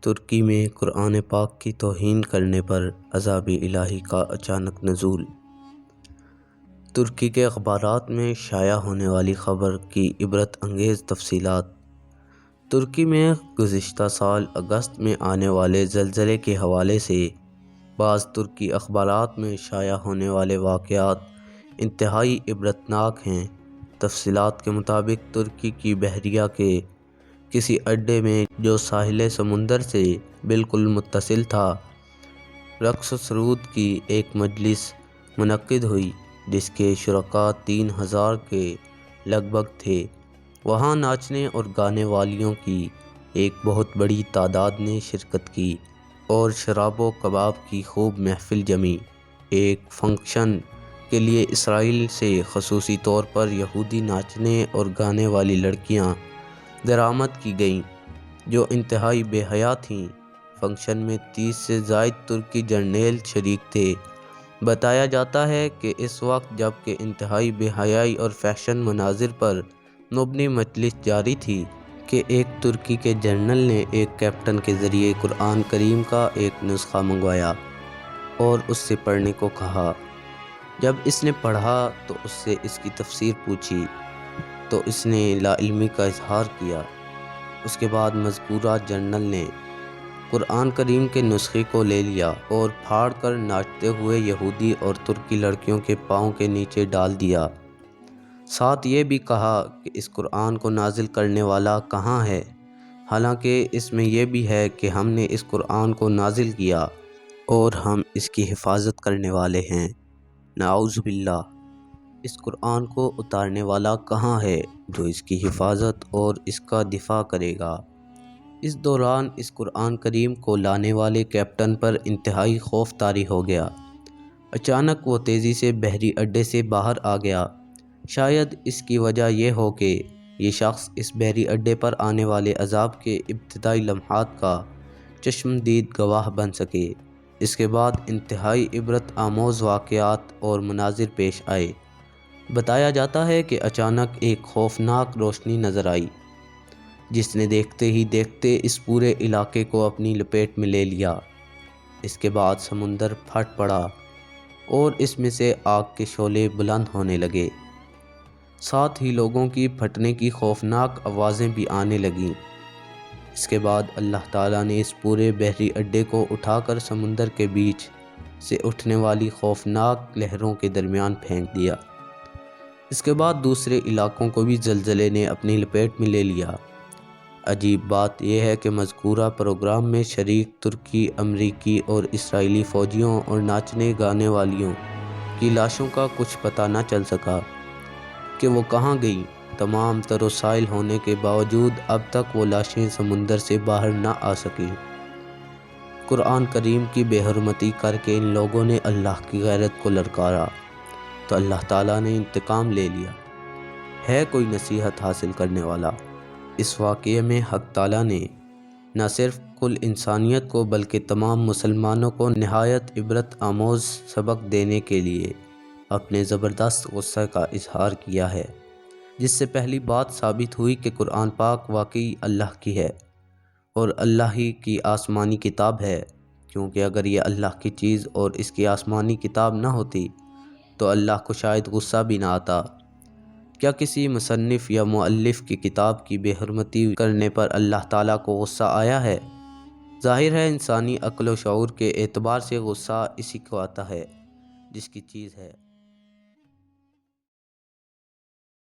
ترکی میں قرآن پاک کی توہین کرنے پر عذاب الہی کا اچانک نزول۔ ترکی کے اخبارات میں شائع ہونے والی خبر کی عبرت انگیز تفصیلات۔ ترکی میں گزشتہ سال اگست میں آنے والے زلزلے کے حوالے سے بعض ترکی اخبارات میں شائع ہونے والے واقعات انتہائی عبرتناک ہیں۔ تفصیلات کے مطابق ترکی کی بحریہ کے کسی اڈے میں جو ساحل سمندر سے بالکل متصل تھا، رقص و سرود کی ایک مجلس منعقد ہوئی جس کے شرکاء 3000 کے لگ بھگ تھے۔ وہاں ناچنے اور گانے والیوں کی ایک بہت بڑی تعداد نے شرکت کی اور شراب و کباب کی خوب محفل جمی۔ ایک فنکشن کے لیے اسرائیل سے خصوصی طور پر یہودی ناچنے اور گانے والی لڑکیاں درآمد کی گئیں جو انتہائی بے حیا تھیں۔ فنکشن میں 30 سے زائد ترکی جرنیل شریک تھے۔ بتایا جاتا ہے کہ اس وقت جب کہ انتہائی بے حیائی اور فحش مناظر پر مبنی مجلس جاری تھی کہ ایک ترکی کے جنرل نے ایک کیپٹن کے ذریعے قرآن کریم کا ایک نسخہ منگوایا اور اس سے پڑھنے کو کہا۔ جب اس نے پڑھا تو اس سے اس کی تفسیر پوچھی تو اس نے لا علمی کا اظہار کیا۔ اس کے بعد مذکورہ جنرل نے قرآن کریم کے نسخے کو لے لیا اور پھاڑ کر ناچتے ہوئے یہودی اور ترکی لڑکیوں کے پاؤں کے نیچے ڈال دیا۔ ساتھ یہ بھی کہا کہ اس قرآن کو نازل کرنے والا کہاں ہے، حالانکہ اس میں یہ بھی ہے کہ ہم نے اس قرآن کو نازل کیا اور ہم اس کی حفاظت کرنے والے ہیں۔ نعوذ باللہ، اس قرآن کو اتارنے والا کہاں ہے جو اس کی حفاظت اور اس کا دفاع کرے گا؟ اس دوران اس قرآن کریم کو لانے والے کیپٹن پر انتہائی خوف طاری ہو گیا۔ اچانک وہ تیزی سے بحری اڈے سے باہر آ گیا۔ شاید اس کی وجہ یہ ہو کہ یہ شخص اس بحری اڈے پر آنے والے عذاب کے ابتدائی لمحات کا چشمدید گواہ بن سکے۔ اس کے بعد انتہائی عبرت آموز واقعات اور مناظر پیش آئے۔ بتایا جاتا ہے کہ اچانک ایک خوفناک روشنی نظر آئی جس نے دیکھتے ہی دیکھتے اس پورے علاقے کو اپنی لپیٹ میں لے لیا۔ اس کے بعد سمندر پھٹ پڑا اور اس میں سے آگ کے شعلے بلند ہونے لگے۔ ساتھ ہی لوگوں کی پھٹنے کی خوفناک آوازیں بھی آنے لگیں۔ اس کے بعد اللہ تعالیٰ نے اس پورے بحری اڈے کو اٹھا کر سمندر کے بیچ سے اٹھنے والی خوفناک لہروں کے درمیان پھینک دیا۔ اس کے بعد دوسرے علاقوں کو بھی زلزلے نے اپنی لپیٹ میں لے لیا۔ عجیب بات یہ ہے کہ مذکورہ پروگرام میں شریک ترکی، امریکی اور اسرائیلی فوجیوں اور ناچنے گانے والیوں کی لاشوں کا کچھ پتہ نہ چل سکا کہ وہ کہاں گئیں۔ تمام تر وسائل ہونے کے باوجود اب تک وہ لاشیں سمندر سے باہر نہ آ سکیں۔ قرآن کریم کی بے حرمتی کر کے ان لوگوں نے اللہ کی غیرت کو للکارا تو اللہ تعالیٰ نے انتقام لے لیا۔ ہے کوئی نصیحت حاصل کرنے والا؟ اس واقعے میں حق تعالیٰ نے نہ صرف کل انسانیت کو بلکہ تمام مسلمانوں کو نہایت عبرت آموز سبق دینے کے لیے اپنے زبردست غصے کا اظہار کیا ہے، جس سے پہلی بات ثابت ہوئی کہ قرآن پاک واقعی اللہ کی ہے اور اللہ ہی کی آسمانی کتاب ہے، کیونکہ اگر یہ اللہ کی چیز اور اس کی آسمانی کتاب نہ ہوتی تو اللہ کو شاید غصہ بھی نہ آتا۔ کیا کسی مصنف یا مؤلف کی کتاب کی بے حرمتی کرنے پر اللہ تعالیٰ کو غصہ آیا ہے؟ ظاہر ہے انسانی عقل و شعور کے اعتبار سے غصہ اسی کو آتا ہے جس کی چیز ہے۔